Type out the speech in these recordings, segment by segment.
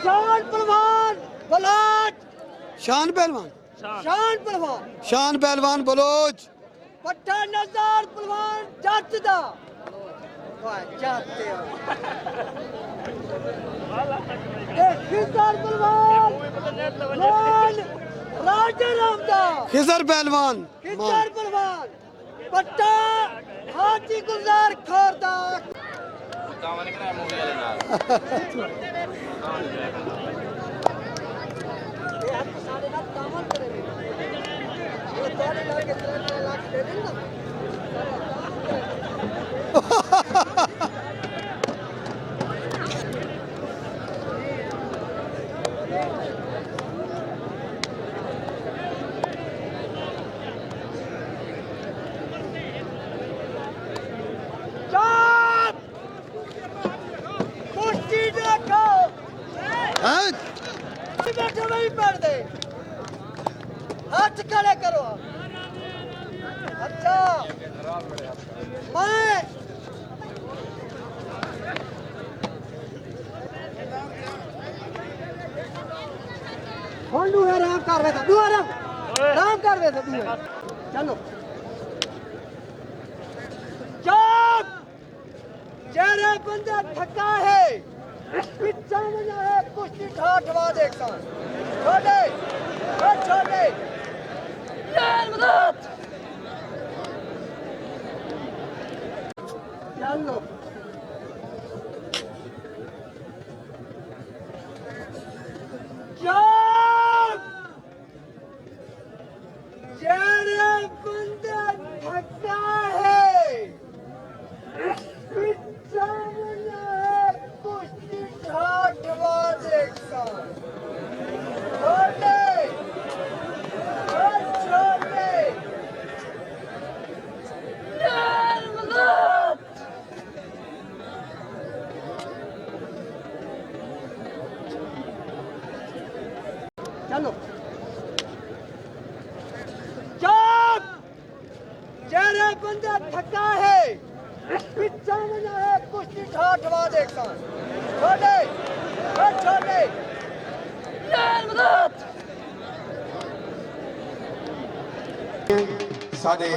शान पहलवान बलोच। शान पहलवान शान पहलवान शान पहलवान बलोच। पट्टा नजार पहलवान जट दा। वाह जाते हो। खिजर पहलवान मान राजा रामदा। खिजर पहलवान खिजर पहलवान पट्टा हाथी गुलजार खोरदा। कुश्ती देखो हैं? बैठे वहीं पर दे हाथ खड़े करो। अच्छा मैं है आराम कर रहे थे तू आराम कर रहे थे तू चलो चुप। चेहरे बंदा थका है पिछा मजा है कुश्ती ठाठवा देखता छोटे छोटे यार मदद चलो चुप। चेहरे बंदा थका है पिछा मजा है कुश्ती ठाठवा देखता छोटे छोटे यार मदद चलो चुप। चेहरे बंदा थका है पिछा मजा है कुश्ती ठाठवा देखता छोटे छोटे यार मदद साडे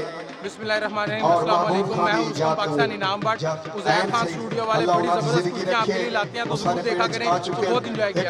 बिस्मिल्लाहिर्रहमानिर्रहीम अस्सलाम वालेकुम। मैं हूं उस्मान पाकिस्तानी नाम बट उज़ैर खान स्टूडियो वाले बड़ी ज़बरदस्त कुर्तियां आपके लिए लाते हैं तो जरूर देखा करें, तो बहुत इंजॉय किया करें।